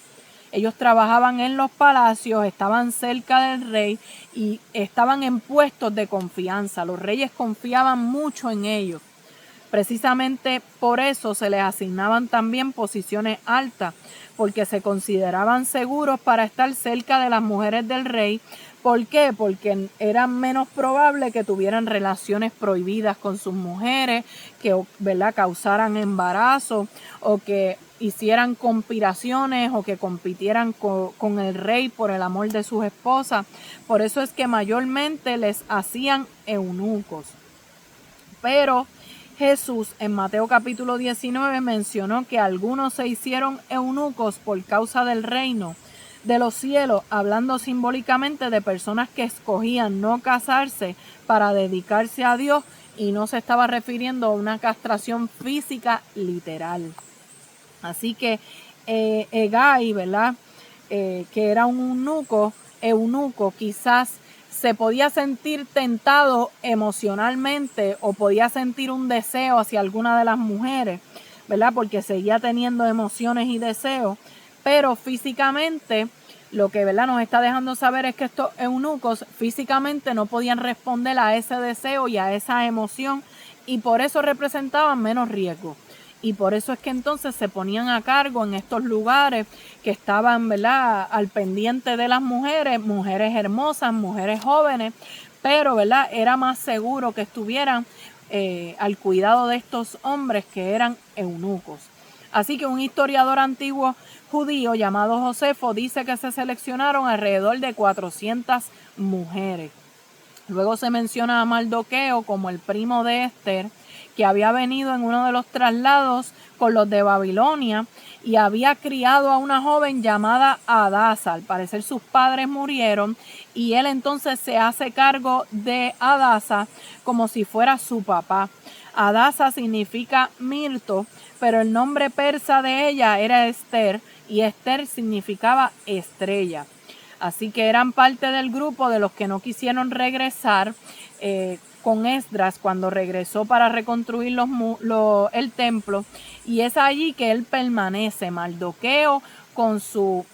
Ellos trabajaban en los palacios, estaban cerca del rey y estaban en puestos de confianza. Los reyes confiaban mucho en ellos. Precisamente por eso se les asignaban también posiciones altas, porque se consideraban seguros para estar cerca de las mujeres del rey. ¿Por qué? Porque era menos probable que tuvieran relaciones prohibidas con sus mujeres, que, ¿verdad?, causaran embarazo o que hicieran conspiraciones o que compitieran con el rey por el amor de sus esposas. Por eso es que mayormente les hacían eunucos. Pero Jesús en Mateo capítulo 19 mencionó que algunos se hicieron eunucos por causa del reino de los cielos, hablando simbólicamente de personas que escogían no casarse para dedicarse a Dios, y no se estaba refiriendo a una castración física literal. Así que Hegai, ¿verdad?, que era un eunuco, quizás se podía sentir tentado emocionalmente o podía sentir un deseo hacia alguna de las mujeres, ¿verdad?, porque seguía teniendo emociones y deseos, pero físicamente lo que, ¿verdad?, nos está dejando saber es que estos eunucos físicamente no podían responder a ese deseo y a esa emoción, y por eso representaban menos riesgo. Y por eso es que entonces se ponían a cargo en estos lugares que estaban, ¿verdad?, al pendiente de las mujeres, mujeres hermosas, mujeres jóvenes, pero, ¿verdad?, era más seguro que estuvieran al cuidado de estos hombres que eran eunucos. Así que un historiador antiguo judío llamado Josefo dice que se seleccionaron alrededor de 400 mujeres. Luego se menciona a Mardoqueo como el primo de Esther, que había venido en uno de los traslados con los de Babilonia y había criado a una joven llamada Hadasa. Al parecer sus padres murieron y él entonces se hace cargo de Hadasa como si fuera su papá. Hadasa significa mirto, pero el nombre persa de ella era Esther y Esther significaba estrella. Así que eran parte del grupo de los que no quisieron regresar con Esdras cuando regresó para reconstruir el templo. Y es allí que él permanece, Mardoqueo, con su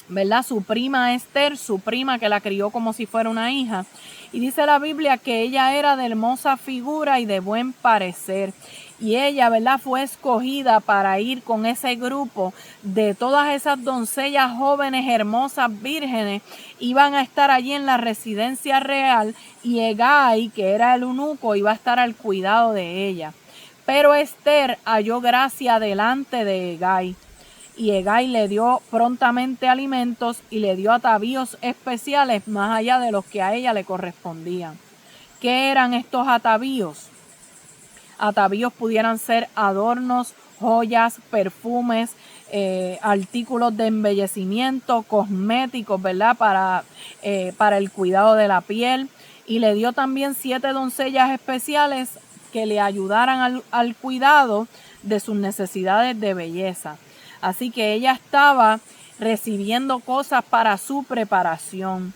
¿verdad?, su prima Esther, su prima que la crió como si fuera una hija. Y dice la Biblia que ella era de hermosa figura y de buen parecer. Y ella, ¿verdad?, fue escogida para ir con ese grupo de todas esas doncellas jóvenes, hermosas, vírgenes. Iban a estar allí en la residencia real y Hegai, que era el eunuco, iba a estar al cuidado de ella. Pero Esther halló gracia delante de Hegai. Y Hegai le dio prontamente alimentos y le dio atavíos especiales más allá de los que a ella le correspondían. ¿Qué eran estos atavíos? Atavíos pudieran ser adornos, joyas, perfumes, artículos de embellecimiento, cosméticos, ¿verdad?, para el cuidado de la piel. Y le dio también 7 doncellas especiales que le ayudaran al cuidado de sus necesidades de belleza. Así que ella estaba recibiendo cosas para su preparación.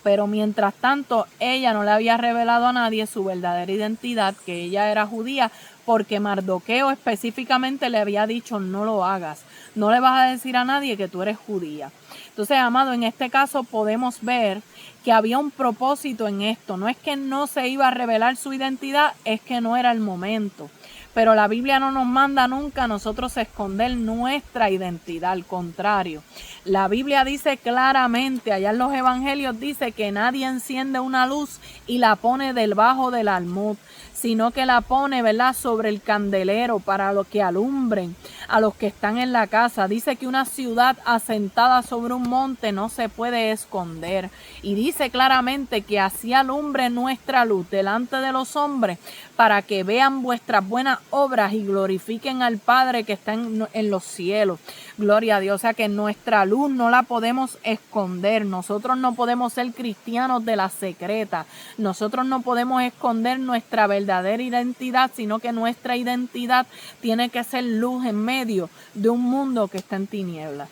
Pero mientras tanto, ella no le había revelado a nadie su verdadera identidad, que ella era judía, porque Mardoqueo específicamente le había dicho: no lo hagas, no le vas a decir a nadie que tú eres judía. Entonces, amado, en este caso podemos ver que había un propósito en esto. No es que no se iba a revelar su identidad, es que no era el momento. Pero la Biblia no nos manda nunca a nosotros esconder nuestra identidad, al contrario. La Biblia dice claramente, allá en los evangelios dice que nadie enciende una luz y la pone debajo del almud, sino que la pone, ¿verdad?, sobre el candelero para los que alumbren a los que están en la casa. Dice que una ciudad asentada sobre un monte no se puede esconder. Y dice claramente que así alumbre nuestra luz delante de los hombres, para que vean vuestras buenas obras y glorifiquen al Padre que está en los cielos. Gloria a Dios. O sea que nuestra luz no la podemos esconder. Nosotros no podemos ser cristianos de la secreta. Nosotros no podemos esconder nuestra verdadera identidad, sino que nuestra identidad tiene que ser luz en medio de un mundo que está en tinieblas.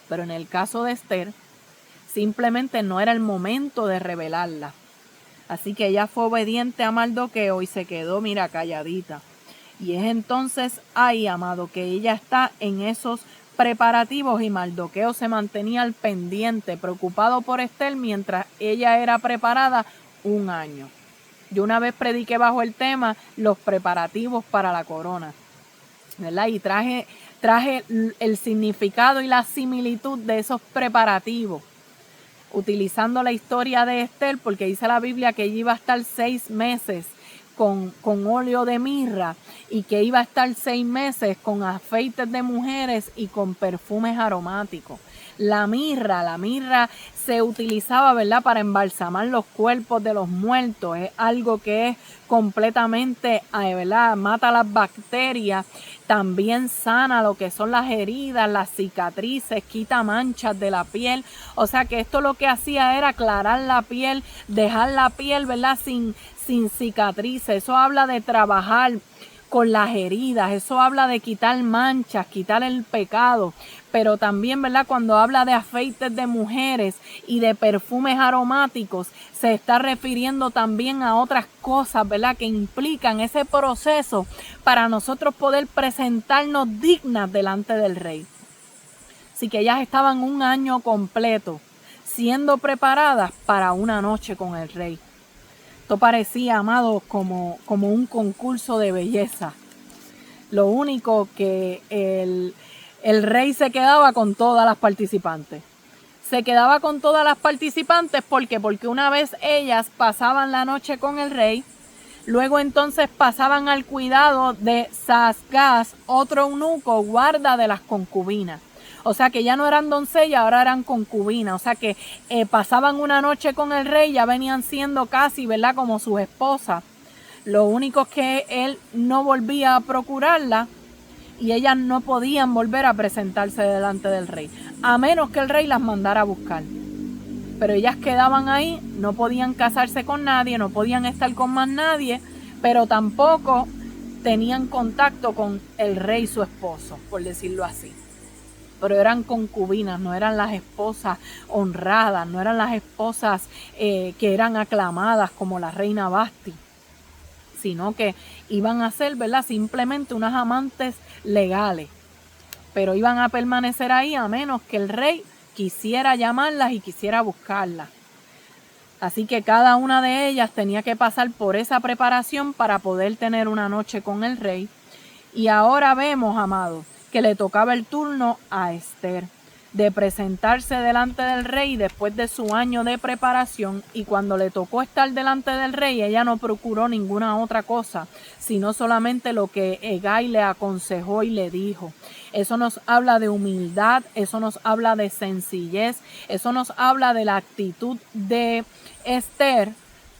Pero en el caso de Esther, simplemente no era el momento de revelarla. Así que ella fue obediente a Mardoqueo y se quedó, mira, calladita. Y es entonces ahí, amado, que ella está en esos preparativos y Mardoqueo se mantenía al pendiente, preocupado por Esther mientras ella era preparada un año. Yo una vez prediqué bajo el tema los preparativos para la corona, ¿verdad? Y traje el significado y la similitud de esos preparativos, utilizando la historia de Esther, porque dice la Biblia que ella iba a estar 6 meses con óleo de mirra y que iba a estar 6 meses con aceites de mujeres y con perfumes aromáticos. La mirra se utilizaba, ¿verdad?, para embalsamar los cuerpos de los muertos. Es algo que es completamente, ¿verdad?, mata las bacterias, también sana lo que son las heridas, las cicatrices, quita manchas de la piel. O sea que esto lo que hacía era aclarar la piel, dejar la piel, ¿verdad?, sin cicatrices. Eso habla de trabajar con las heridas, eso habla de quitar manchas, quitar el pecado, pero también, ¿verdad?, cuando habla de aceites de mujeres y de perfumes aromáticos, se está refiriendo también a otras cosas, ¿verdad?, que implican ese proceso para nosotros poder presentarnos dignas delante del rey. Así que ellas estaban un año completo siendo preparadas para una noche con el rey. Esto parecía, amados, como un concurso de belleza. Lo único que el rey se quedaba con todas las participantes. Se quedaba con todas las participantes porque una vez ellas pasaban la noche con el rey, luego entonces pasaban al cuidado de Saasgaz, otro eunuco, guarda de las concubinas. O sea que ya no eran doncellas, ahora eran concubinas. O sea que pasaban una noche con el rey, ya venían siendo casi, ¿verdad?, como sus esposas. Lo único es que él no volvía a procurarla y ellas no podían volver a presentarse delante del rey, a menos que el rey las mandara a buscar. Pero ellas quedaban ahí, no podían casarse con nadie, no podían estar con más nadie, pero tampoco tenían contacto con el rey, su esposo, por decirlo así. Pero eran concubinas, no eran las esposas honradas, no eran las esposas que eran aclamadas como la reina Basti, sino que iban a ser, ¿verdad?, simplemente unas amantes legales, pero iban a permanecer ahí a menos que el rey quisiera llamarlas y quisiera buscarlas. Así que cada una de ellas tenía que pasar por esa preparación para poder tener una noche con el rey. Y ahora vemos, amados, que le tocaba el turno a Esther de presentarse delante del rey después de su año de preparación, y cuando le tocó estar delante del rey, ella no procuró ninguna otra cosa, sino solamente lo que Hegai le aconsejó y le dijo. Eso nos habla de humildad, eso nos habla de sencillez, eso nos habla de la actitud de Esther,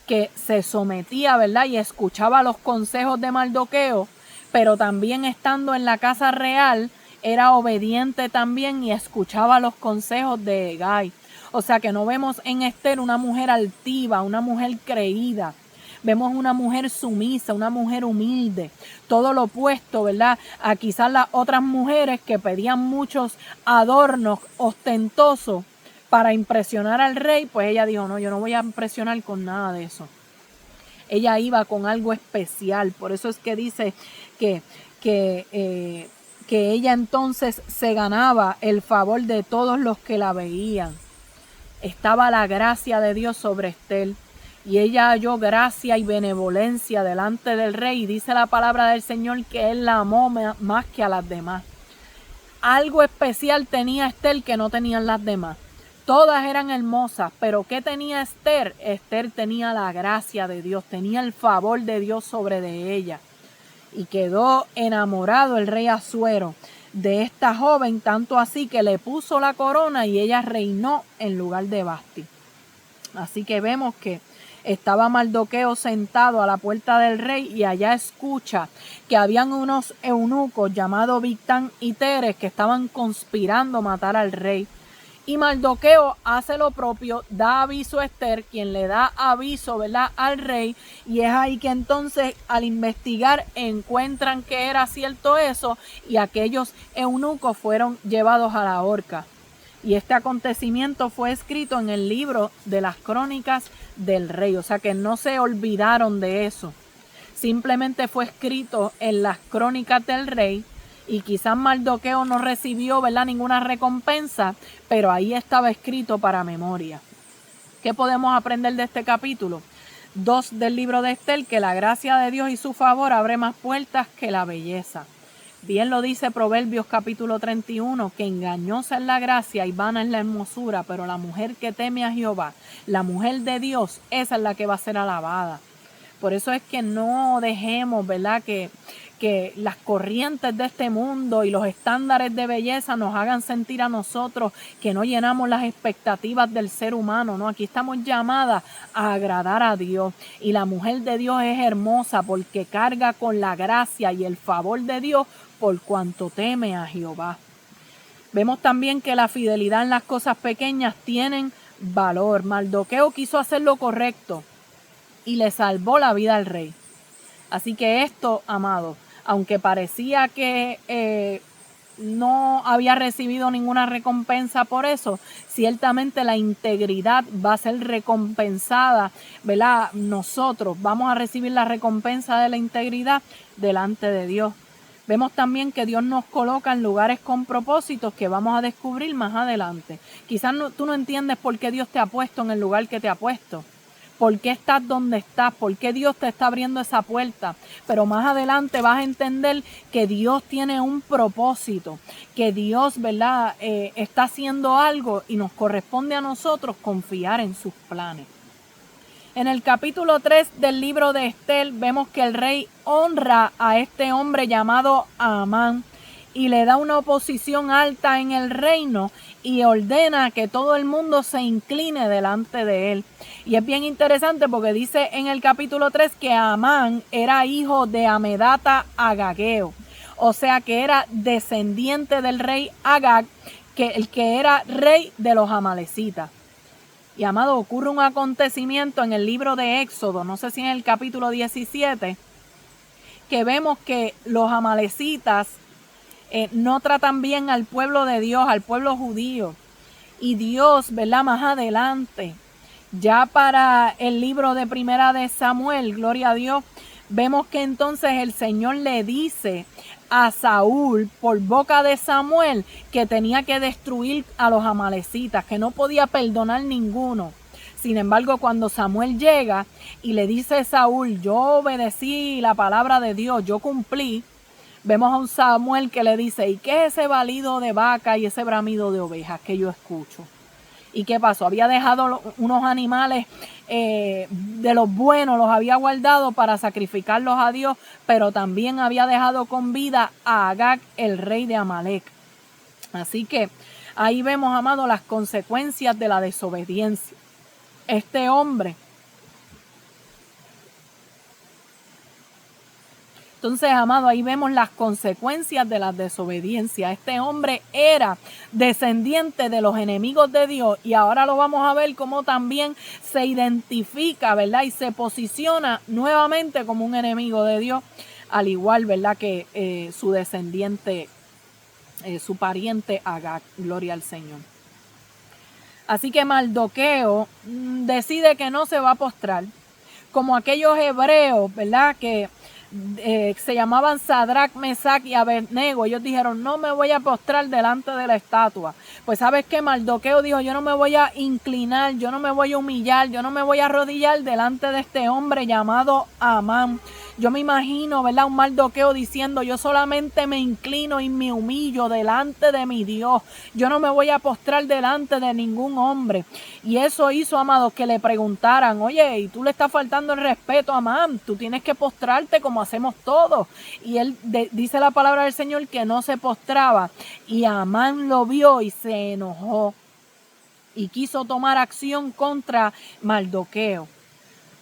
que se sometía, ¿verdad?, y escuchaba los consejos de Mardoqueo, pero también estando en la casa real, era obediente también y escuchaba los consejos de Hegai. O sea que no vemos en Esther una mujer altiva, una mujer creída. Vemos una mujer sumisa, una mujer humilde. Todo lo opuesto, ¿verdad?, a quizás las otras mujeres que pedían muchos adornos ostentosos para impresionar al rey. Pues ella dijo, no, yo no voy a impresionar con nada de eso. Ella iba con algo especial. Por eso es que dice que ella entonces se ganaba el favor de todos los que la veían. Estaba la gracia de Dios sobre Esther. y ella halló gracia y benevolencia delante del rey. Y dice la palabra del Señor que él la amó más que a las demás. Algo especial tenía Esther que no tenían las demás. Todas eran hermosas, pero ¿qué tenía Esther? Esther tenía la gracia de Dios, tenía el favor de Dios sobre de ella. Y quedó enamorado el rey Asuero de esta joven, tanto así que le puso la corona y ella reinó en lugar de Vasti. Así que vemos que estaba Mardoqueo sentado a la puerta del rey y allá escucha que habían unos eunucos llamados Bigtán y Teres que estaban conspirando matar al rey. Y Mardoqueo hace lo propio, da aviso a Esther, quien le da aviso, ¿verdad?, al rey, y es ahí que entonces al investigar encuentran que era cierto eso y aquellos eunucos fueron llevados a la horca. Y este acontecimiento fue escrito en el libro de las crónicas del rey, o sea que no se olvidaron de eso. Simplemente fue escrito en las crónicas del rey. Y quizás Mardoqueo no recibió, ¿verdad?, ninguna recompensa, pero ahí estaba escrito para memoria. ¿Qué podemos aprender de este capítulo? 2 del libro de Esther, que la gracia de Dios y su favor abre más puertas que la belleza. Bien lo dice Proverbios capítulo 31, que engañosa es la gracia y vana es la hermosura, pero la mujer que teme a Jehová, la mujer de Dios, esa es la que va a ser alabada. Por eso es que no dejemos, ¿verdad?, que las corrientes de este mundo y los estándares de belleza nos hagan sentir a nosotros que no llenamos las expectativas del ser humano, ¿no? Aquí estamos llamadas a agradar a Dios y la mujer de Dios es hermosa porque carga con la gracia y el favor de Dios por cuanto teme a Jehová. Vemos también que la fidelidad en las cosas pequeñas tienen valor. Mardoqueo quiso hacer lo correcto y le salvó la vida al rey. Así que esto, amado, aunque parecía que no había recibido ninguna recompensa por eso, ciertamente la integridad va a ser recompensada, ¿verdad? Nosotros vamos a recibir la recompensa de la integridad delante de Dios. Vemos también que Dios nos coloca en lugares con propósitos que vamos a descubrir más adelante. Quizás tú no entiendes por qué Dios te ha puesto en el lugar que te ha puesto. ¿Por qué estás donde estás? ¿Por qué Dios te está abriendo esa puerta? Pero más adelante vas a entender que Dios tiene un propósito, que Dios, ¿verdad?, está haciendo algo y nos corresponde a nosotros confiar en sus planes. En el capítulo 3 del libro de Esther vemos que el rey honra a este hombre llamado Amán y le da una posición alta en el reino y ordena que todo el mundo se incline delante de él. Y es bien interesante porque dice en el capítulo 3 que Amán era hijo de Amedata Agageo, o sea que era descendiente del rey Agag, el que era rey de los amalecitas. Y amado, ocurre un acontecimiento en el libro de Éxodo, no sé si en el capítulo 17, que vemos que los amalecitas no tratan bien al pueblo de Dios, al pueblo judío. Y Dios, ¿verdad?, más adelante, ya para el libro de Primera de Samuel, gloria a Dios, vemos que entonces el Señor le dice a Saúl por boca de Samuel que tenía que destruir a los amalecitas, que no podía perdonar ninguno. Sin embargo, cuando Samuel llega y le dice a Saúl, yo obedecí la palabra de Dios, yo cumplí, vemos a un Samuel que le dice, ¿y qué es ese balido de vaca y ese bramido de ovejas que yo escucho? ¿Y qué pasó? Había dejado unos animales de los buenos, los había guardado para sacrificarlos a Dios, pero también había dejado con vida a Agag, el rey de Amalek. Así que ahí vemos, amado, las consecuencias de la desobediencia. Este hombre, entonces, amado, ahí vemos las consecuencias de la desobediencia. Este hombre era descendiente de los enemigos de Dios y ahora lo vamos a ver cómo también se identifica, ¿verdad?, y se posiciona nuevamente como un enemigo de Dios, al igual, ¿verdad?, que su descendiente, su pariente Agag, gloria al Señor. Así que Mardoqueo decide que no se va a postrar, como aquellos hebreos, ¿verdad?, que se llamaban Sadrach, Mesach y Abednego. Ellos dijeron, no me voy a postrar delante de la estatua. Pues ¿sabes qué? Mardoqueo dijo, yo no me voy a inclinar, yo no me voy a humillar, yo no me voy a arrodillar delante de este hombre llamado Amán. Yo me imagino, ¿verdad? Un Mardoqueo diciendo, yo solamente me inclino y me humillo delante de mi Dios. Yo no me voy a postrar delante de ningún hombre. Y eso hizo, amados, que le preguntaran, oye, y tú le estás faltando el respeto a Amán, tú tienes que postrarte como hacemos todos. Y él dice la palabra del Señor que no se postraba. Y Amán lo vio y se enojó. Y quiso tomar acción contra Mardoqueo.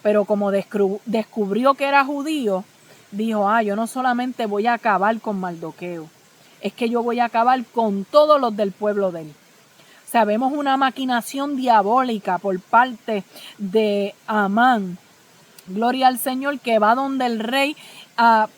Pero como descubrió que era judío, dijo, yo no solamente voy a acabar con Mardoqueo, es que yo voy a acabar con todos los del pueblo de él. O sea, vemos una maquinación diabólica por parte de Amán. Gloria al Señor, que va donde el rey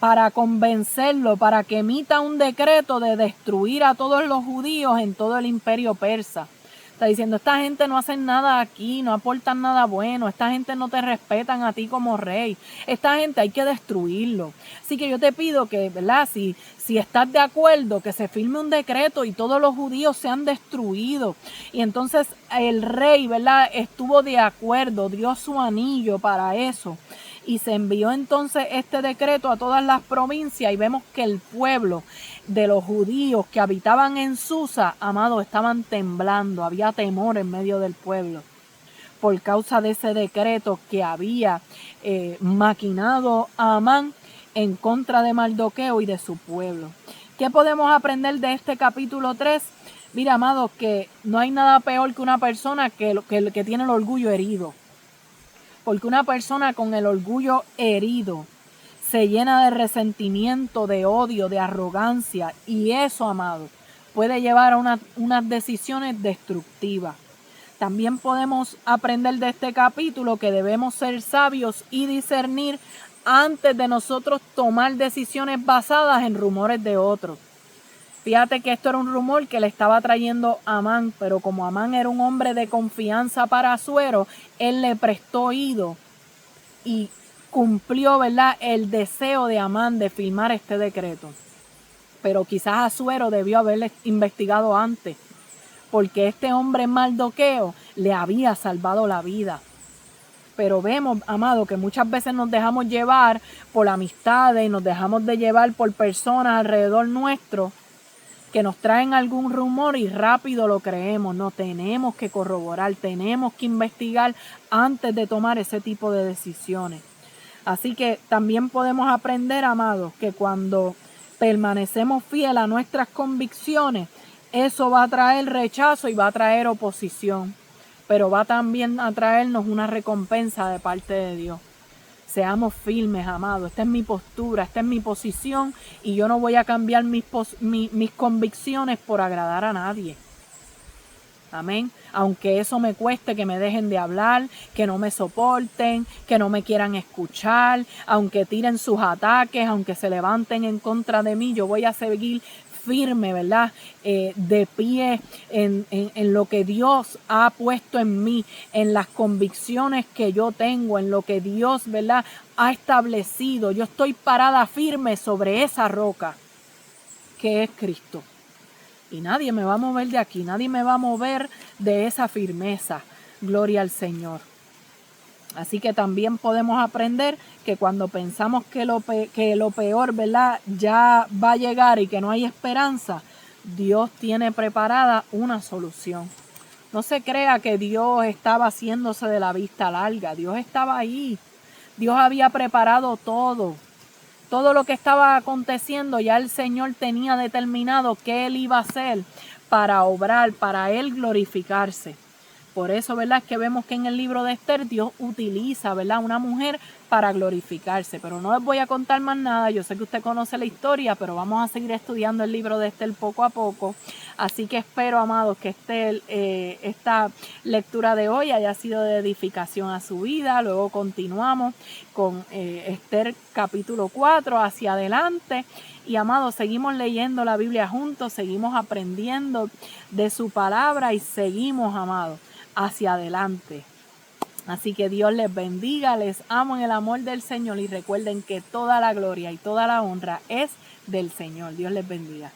para convencerlo, para que emita un decreto de destruir a todos los judíos en todo el imperio persa. Está diciendo, esta gente no hace nada aquí, no aportan nada bueno, esta gente no te respetan a ti como rey, esta gente hay que destruirlo. Así que yo te pido que, ¿verdad? Si estás de acuerdo, que se firme un decreto y todos los judíos sean destruidos. Y entonces el rey, ¿verdad? Estuvo de acuerdo, dio su anillo para eso. Y se envió entonces este decreto a todas las provincias y vemos que el pueblo de los judíos que habitaban en Susa, amados, estaban temblando, había temor en medio del pueblo por causa de ese decreto que había maquinado Amán en contra de Mardoqueo y de su pueblo. ¿Qué podemos aprender de este capítulo 3? Mira, amados, que no hay nada peor que una persona que tiene el orgullo herido. Porque una persona con el orgullo herido se llena de resentimiento, de odio, de arrogancia. Y eso, amado, puede llevar a unas decisiones destructivas. También podemos aprender de este capítulo que debemos ser sabios y discernir antes de nosotros tomar decisiones basadas en rumores de otros. Fíjate que esto era un rumor que le estaba trayendo Amán, pero como Amán era un hombre de confianza para Asuero, él le prestó oído y cumplió, ¿verdad?, el deseo de Amán de firmar este decreto. Pero quizás Asuero debió haberle investigado antes, porque este hombre Mardoqueo le había salvado la vida. Pero vemos, amado, que muchas veces nos dejamos llevar por amistades y nos dejamos de llevar por personas alrededor nuestro que nos traen algún rumor y rápido lo creemos. No, tenemos que corroborar, tenemos que investigar antes de tomar ese tipo de decisiones. Así que también podemos aprender, amados, que cuando permanecemos fieles a nuestras convicciones, eso va a traer rechazo y va a traer oposición, pero va también a traernos una recompensa de parte de Dios. Seamos firmes, amados. Esta es mi postura, esta es mi posición y yo no voy a cambiar mis convicciones por agradar a nadie. Amén. Aunque eso me cueste que me dejen de hablar, que no me soporten, que no me quieran escuchar, aunque tiren sus ataques, aunque se levanten en contra de mí, yo voy a seguir firme, ¿verdad? De pie en lo que Dios ha puesto en mí, en las convicciones que yo tengo, en lo que Dios, ¿verdad?, ha establecido. Yo estoy parada firme sobre esa roca que es Cristo. Y nadie me va a mover de aquí, nadie me va a mover de esa firmeza. Gloria al Señor. Así que también podemos aprender que cuando pensamos que lo peor, ¿verdad?, ya va a llegar y que no hay esperanza, Dios tiene preparada una solución. No se crea que Dios estaba haciéndose de la vista larga. Dios estaba ahí. Dios había preparado todo. Todo lo que estaba aconteciendo, ya el Señor tenía determinado qué Él iba a hacer para obrar, para Él glorificarse. Por eso, ¿verdad?, es que vemos que en el libro de Esther Dios utiliza, ¿verdad?, una mujer para glorificarse. Pero no les voy a contar más nada. Yo sé que usted conoce la historia, pero vamos a seguir estudiando el libro de Esther poco a poco. Así que espero, amados, que esta lectura de hoy haya sido de edificación a su vida. Luego continuamos con Esther capítulo 4 hacia adelante. Y, amados, seguimos leyendo la Biblia juntos, seguimos aprendiendo de su palabra y seguimos, amados, hacia adelante. Así que Dios les bendiga, les amo en el amor del Señor y recuerden que toda la gloria y toda la honra es del Señor. Dios les bendiga.